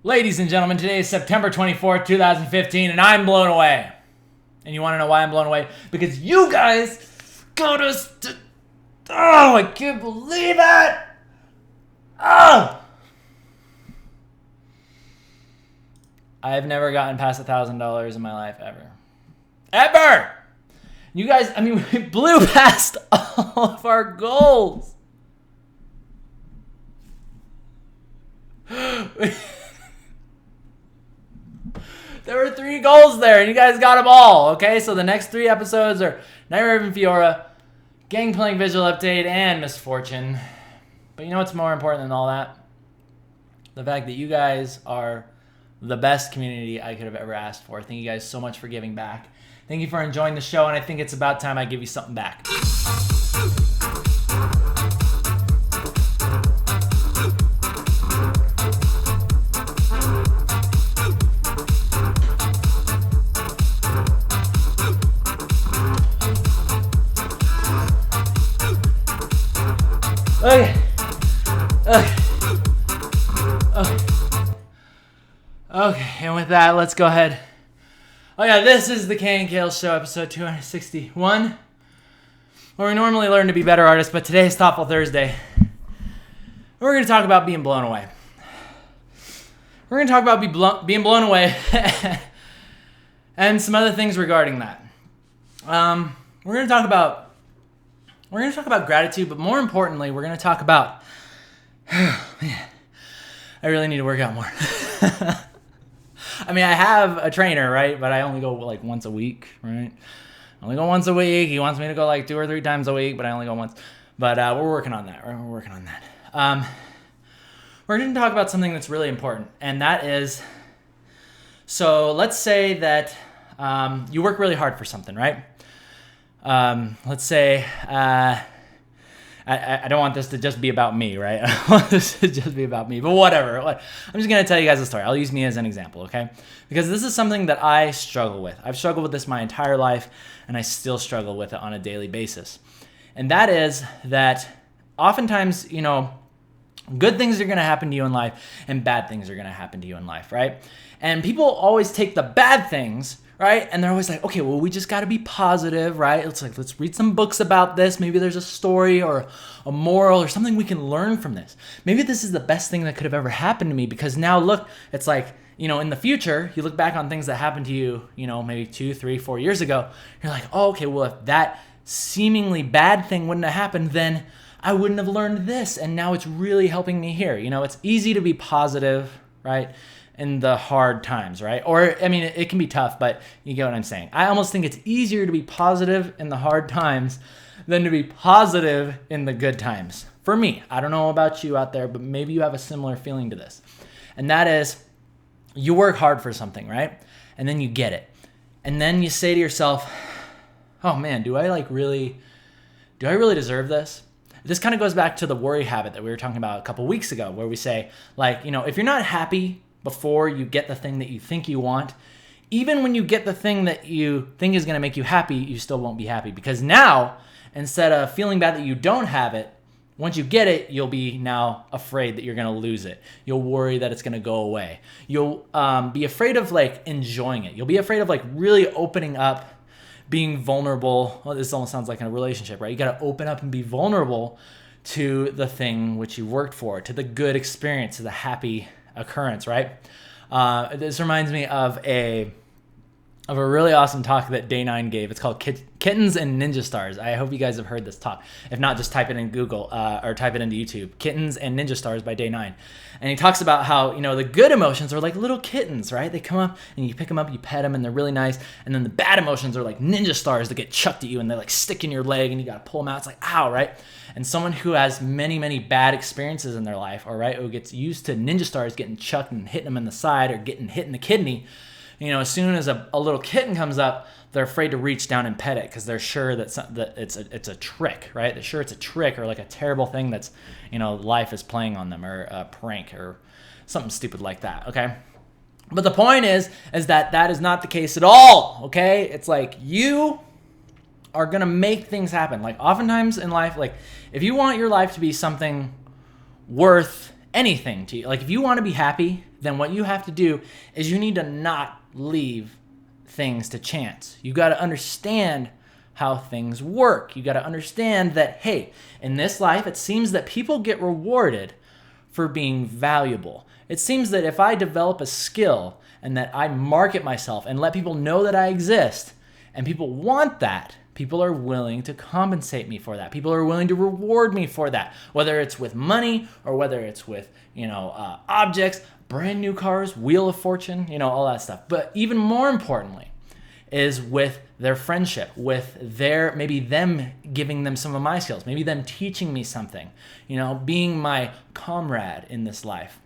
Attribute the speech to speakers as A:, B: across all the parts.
A: Ladies and gentlemen, today is September 24th, 2015, and I'm blown away. And you want to know why I'm blown away? Because you guys got us to... Oh, I can't believe it! Oh! I've never gotten past $1,000 in my life, ever. Ever! You guys, we blew past all of our goals. There were 3 goals there, and you guys got them all, okay? So the next 3 episodes are Nightmare Raven Fiora, Gangplank Visual Update, and Misfortune. But you know what's more important than all that? The fact that you guys are the best community I could have ever asked for. Thank you guys so much for giving back. Thank you for enjoying the show, and I think it's about time I give you something back. Okay, and with that, let's go ahead. Oh yeah, this is the KNKL SHOW, episode 261, where we normally learn to be better artists, but today is Thoughtful Thursday. We're going to talk about being blown away. We're going to talk about being blown away and some other things regarding that. We're going to talk about gratitude, but more importantly, we're going to talk about... man, I really need to work out more. I have a trainer, right? But I only go like once a week, right? I only go once a week. He wants me to go like 2 or 3 times a week, but I only go once. But we're working on that. We're going to talk about something that's really important, and that is, so let's say that you work really hard for something, right? Let's say, I don't want this to just be about me, right? I don't want this to just be about me, but whatever. I'm just going to tell you guys a story. I'll use me as an example, okay? Because this is something that I struggle with. I've struggled with this my entire life, and I still struggle with it on a daily basis. And that is that oftentimes, good things are going to happen to you in life, and bad things are going to happen to you in life, right? And people always take the bad things, right? And they're always like, okay, well, we just got to be positive, right? It's like, let's read some books about this. Maybe there's a story or a moral or something we can learn from this. Maybe this is the best thing that could have ever happened to me, because now look, it's like, in the future, you look back on things that happened to you, maybe 2, 3, 4 years ago. You're like, oh, okay, well, if that seemingly bad thing wouldn't have happened, then I wouldn't have learned this. And now it's really helping me here. It's easy to be positive, right? In the hard times, right? Or, it can be tough, but you get what I'm saying. I almost think it's easier to be positive in the hard times than to be positive in the good times. For me, I don't know about you out there, but maybe you have a similar feeling to this. And that is, you work hard for something, right? And then you get it. And then you say to yourself, oh man, do I really deserve this? This kind of goes back to the worry habit that we were talking about a couple weeks ago, where we say, if you're not happy before you get the thing that you think you want, even when you get the thing that you think is going to make you happy, you still won't be happy. Because now, instead of feeling bad that you don't have it, once you get it, you'll be now afraid that you're going to lose it. You'll worry that it's going to go away. You'll be afraid of enjoying it. You'll be afraid of really opening up, being vulnerable. Well, this almost sounds like in a relationship, right? You got to open up and be vulnerable to the thing which you worked for, to the good experience, to the happy occurrence, right? This reminds me of a really awesome talk that Day 9 gave. It's called Kittens and Ninja Stars. I hope you guys have heard this talk. If not, just type it in Google or type it into YouTube. Kittens and Ninja Stars by Day 9. And he talks about how, the good emotions are like little kittens, right? They come up and you pick them up, you pet them, and they're really nice. And then the bad emotions are like ninja stars that get chucked at you, and they stick in your leg, and you got to pull them out. It's like, ow, right? And someone who has many, many bad experiences in their life, all right, who gets used to ninja stars getting chucked and hitting them in the side or getting hit in the kidney, as soon as a little kitten comes up, they're afraid to reach down and pet it because they're sure that it's a trick, right? They're sure it's a trick or a terrible thing that's, life is playing on them, or a prank or something stupid like that, okay? But the point is that is not the case at all, okay? It's you are going to make things happen. Oftentimes in life, if you want your life to be something worth anything to you. Like if you want to be happy, then what you have to do is you need to not leave things to chance. You got to understand how things work. You got to understand that, hey, in this life, it seems that people get rewarded for being valuable. It seems that if I develop a skill and that I market myself and let people know that I exist, and people want that, people are willing to compensate me for that. People are willing to reward me for that, whether it's with money or whether it's with, objects, brand new cars, wheel of fortune, all that stuff. But even more importantly is with their friendship, with maybe them giving them some of my skills, maybe them teaching me something, being my comrade in this life.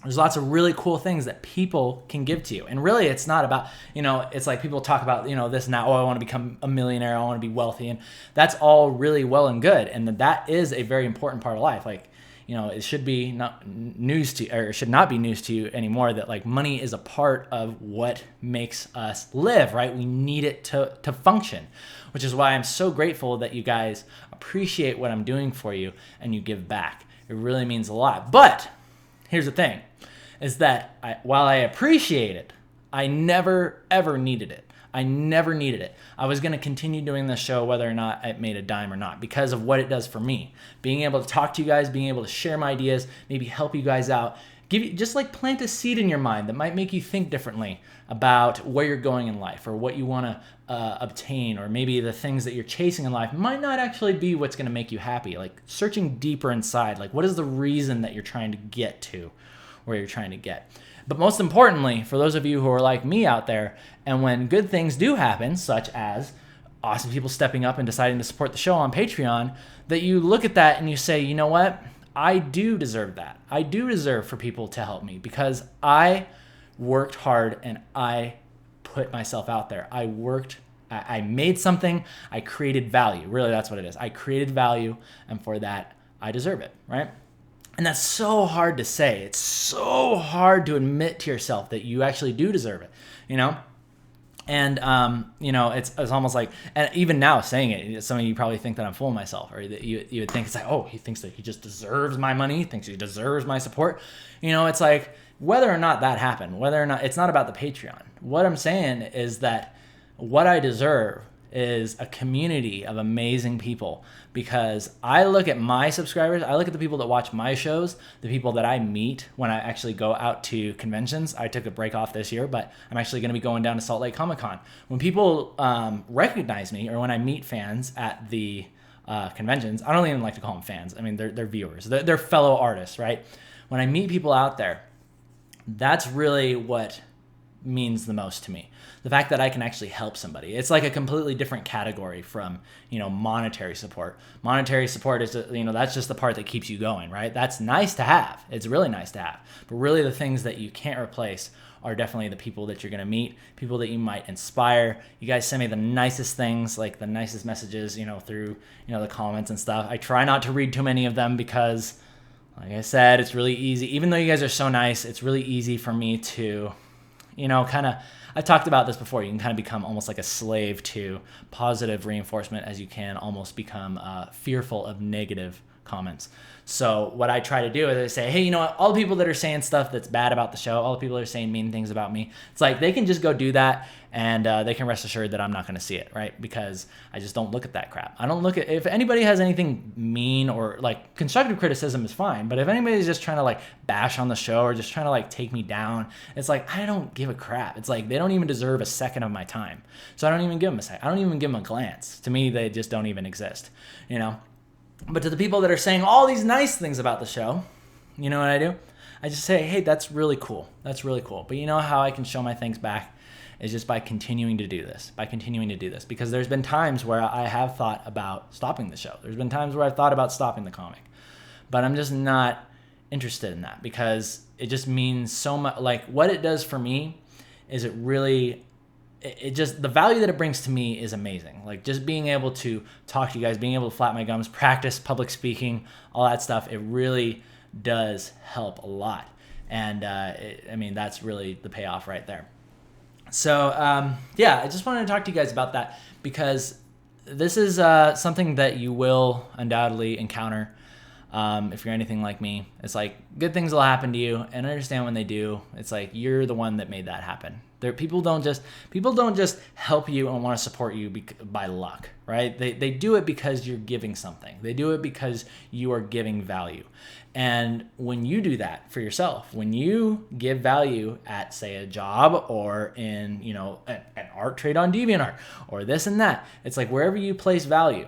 A: There's lots of really cool things that people can give to you. And really, it's not about, it's like people talk about, this and that, I want to become a millionaire, I want to be wealthy. And that's all really well and good. And that is a very important part of life. Like, it should be not news to, or it should not be news to you anymore that like money is a part of what makes us live, right? We need it to function, which is why I'm so grateful that you guys appreciate what I'm doing for you and you give back. It really means a lot. But here's the thing, is that while I appreciate it, I never, ever needed it. I never needed it. I was going to continue doing this show whether or not it made a dime or not because of what it does for me. Being able to talk to you guys, being able to share my ideas, maybe help you guys out, just like plant a seed in your mind that might make you think differently about where you're going in life or what you want to obtain, or maybe the things that you're chasing in life might not actually be what's going to make you happy. Like searching deeper inside, like what is the reason that you're trying to get to where you're trying to get. But most importantly, for those of you who are like me out there, and when good things do happen, such as awesome people stepping up and deciding to support the show on Patreon, that you look at that and you say, you know what? I do deserve that. I do deserve for people to help me because I worked hard and I put myself out there. I made something, I created value. Really, that's what it is. I created value, and for that, I deserve it, right? And that's so hard to say. It's so hard to admit to yourself that you actually do deserve it, And, it's almost like, and even now saying it, some of you probably think that I'm fooling myself, or that you would think it's like, oh, he thinks that he just deserves my money, thinks he deserves my support. It's like, whether or not that happened, whether or not, it's not about the Patreon. What I'm saying is that what I deserve is a community of amazing people, because I look at my subscribers, I look at the people that watch my shows, the people that I meet when I actually go out to conventions. I took a break off this year, but I'm actually going to be going down to Salt Lake Comic Con. When people recognize me, or when I meet fans at the conventions, I don't even like to call them fans. I mean, they're viewers, they're fellow artists, right? When I meet people out there, that's really what means the most to me. The fact that I can actually help somebody. It's like a completely different category from, monetary support. Monetary support is, that's just the part that keeps you going, right? That's nice to have. It's really nice to have. But really the things that you can't replace are definitely the people that you're going to meet, people that you might inspire. You guys send me the nicest things, like the nicest messages, through, the comments and stuff. I try not to read too many of them because, like I said, it's really easy. Even though you guys are so nice, it's really easy for me to, I've talked about this before. You can kind of become almost like a slave to positive reinforcement, as you can almost become fearful of negative comments. So what I try to do is I say, hey, all the people that are saying stuff that's bad about the show, all the people that are saying mean things about me, it's like they can just go do that, and they can rest assured that I'm not going to see it, right? Because I just don't look at that crap. I don't look at, if anybody has anything mean or like constructive criticism is fine, but if anybody's just trying to like bash on the show or just trying to like take me down, it's like, I don't give a crap. It's like they don't even deserve a second of my time. So I don't even give them a second. I don't even give them a glance. To me, they just don't even exist, But to the people that are saying all these nice things about the show, you know what I do? I just say, hey, that's really cool. That's really cool. But you know how I can show my thanks back is just by continuing to do this, because there's been times where I have thought about stopping the show. There's been times where I've thought about stopping the comic, but I'm just not interested in that because it just means so much. Like what it does for me is it just, the value that it brings to me is amazing. Like just being able to talk to you guys, being able to flap my gums, practice public speaking, all that stuff, it really does help a lot. And that's really the payoff right there. So I just wanted to talk to you guys about that because this is something that you will undoubtedly encounter. If you're anything like me, it's like good things will happen to you, and understand when they do, it's like you're the one that made that happen. People don't just help you and want to support you by luck, right? They do it because you're giving something. They do it because you are giving value. And when you do that for yourself, when you give value at, say, a job or in, an art trade on DeviantArt or this and that, it's like wherever you place value,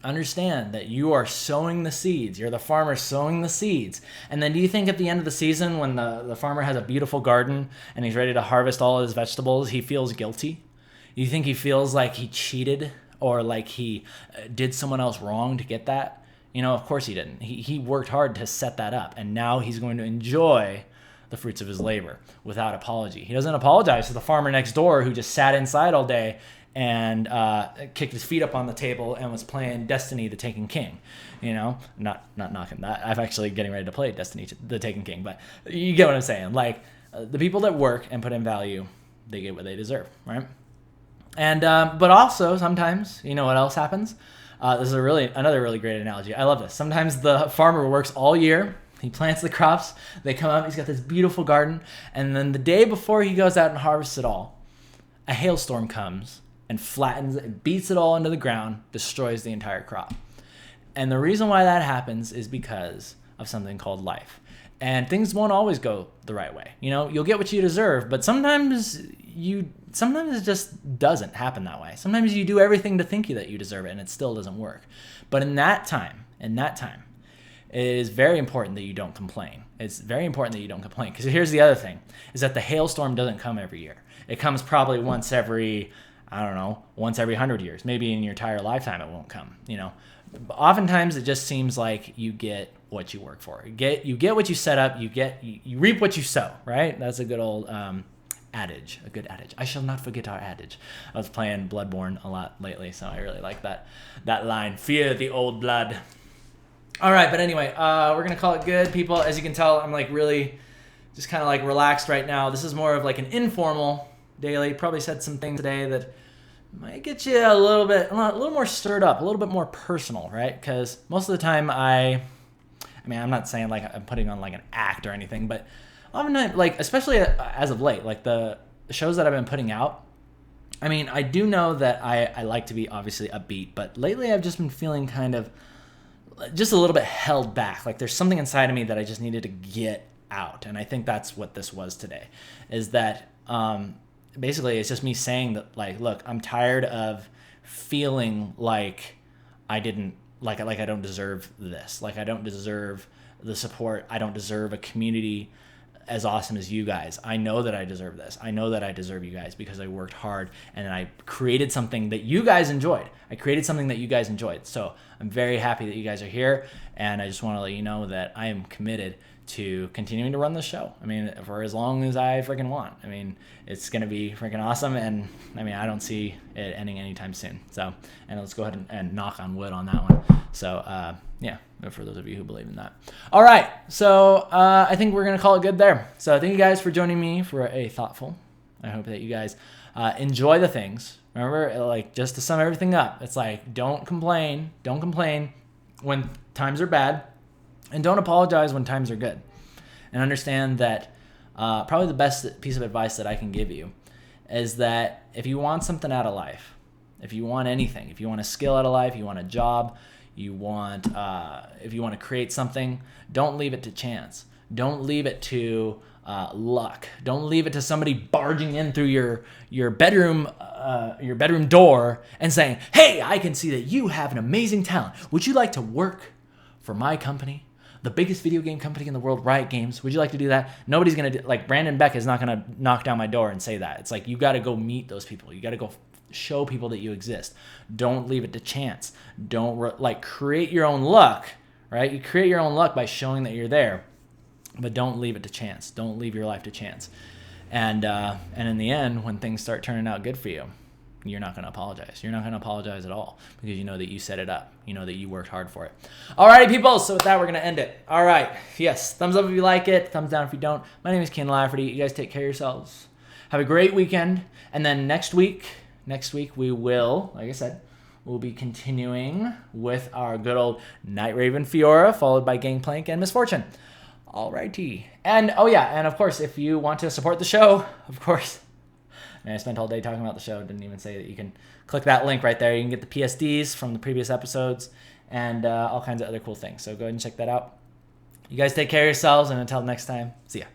A: understand that you are sowing the seeds. You're the farmer sowing the seeds. And then do you think at the end of the season, when the farmer has a beautiful garden and he's ready to harvest all his vegetables, he feels guilty? You think he feels like he cheated or like he did someone else wrong to get that? Of course he didn't. He worked hard to set that up, and now he's going to enjoy the fruits of his labor without apology. He doesn't apologize to the farmer next door who just sat inside all day and kicked his feet up on the table and was playing Destiny the Taken King. Not knocking that. I'm actually getting ready to play Destiny the Taken King, but you get what I'm saying. Like, the people that work and put in value, they get what they deserve, right? And but also sometimes, what else happens? This is another really great analogy. I love this. Sometimes the farmer works all year. He plants the crops. They come up. He's got this beautiful garden. And then the day before he goes out and harvests it all, a hailstorm comes and flattens it, beats it all into the ground, destroys the entire crop. And the reason why that happens is because of something called life. And things won't always go the right way. You'll get what you deserve, but sometimes it just doesn't happen that way. Sometimes you do everything to think that you deserve it and it still doesn't work. But in that time, it is very important that you don't complain. It's very important that you don't complain, because here's the other thing, is that the hailstorm doesn't come every year. It comes probably once every 100 years. Maybe in your entire lifetime it won't come, Oftentimes it just seems like you get what you work for. You get what you set up, you reap what you sow, right? That's a good old adage, a good adage. I shall not forget our adage. I was playing Bloodborne a lot lately, so I really like that line, fear the old blood. All right, but anyway, we're going to call it good, people. As you can tell, I'm like really just kind of like relaxed right now. This is more of like an informal daily. Probably said some things today that might get you a little more stirred up, a little bit more personal, right? Because most of the time I'm not saying like I'm putting on like an act or anything, but oftentimes, like, especially as of late, like the shows that I've been putting out, I do know that I like to be obviously upbeat, but lately I've just been feeling kind of just a little bit held back. Like there's something inside of me that I just needed to get out. And I think that's what this was today, is that basically it's just me saying that, like, look, I'm tired of feeling like I don't deserve this. Like I don't deserve the support. I don't deserve a community as awesome as you guys. I know that I deserve this. I know that I deserve you guys because I worked hard and I created something that you guys enjoyed. So I'm very happy that you guys are here, and I just want to let you know that I am committed to continuing to run the show. For as long as I freaking want. It's going to be freaking awesome, and I don't see it ending anytime soon. So, and let's go ahead and knock on wood on that one. So, yeah, for those of you who believe in that. All right, so I think we're going to call it good there. So thank you guys for joining me for a thoughtful. I hope that you guys enjoy the things. Remember, like, just to sum everything up, it's like, don't complain when times are bad, and don't apologize when times are good. And understand that probably the best piece of advice that I can give you is that if you want something out of life, if you want anything, if you want a skill out of life, you want a job, if you want to create something, don't leave it to chance. Don't leave it to luck. Don't leave it to somebody barging in through your bedroom door and saying, "Hey, I can see that you have an amazing talent. Would you like to work for my company, the biggest video game company in the world, Riot Games? Would you like to do that?" Nobody's gonna like Brandon Beck is not gonna knock down my door and say that. It's like you got to go meet those people. You got to go show people that you exist. Don't leave it to chance. Don't create your own luck, right? You create your own luck by showing that you're there. But don't leave it to chance. Don't leave your life to chance. And in the end, when things start turning out good for you, you're not going to apologize. You're not going to apologize at all because you know that you set it up. You know that you worked hard for it. All righty, people. So with that, we're going to end it. All right. Yes. Thumbs up if you like it. Thumbs down if you don't. My name is Kienan Lafferty. You guys take care of yourselves. Have a great weekend. And then next week we will, like I said, we'll be continuing with our good old Night Raven Fiora, followed by Gangplank and Misfortune. Alrighty. And, oh yeah, and of course, if you want to support the show, of course, I spent all day talking about the show, didn't even say that you can click that link right there. You can get the PSDs from the previous episodes and all kinds of other cool things. So go ahead and check that out. You guys take care of yourselves, and until next time, see ya.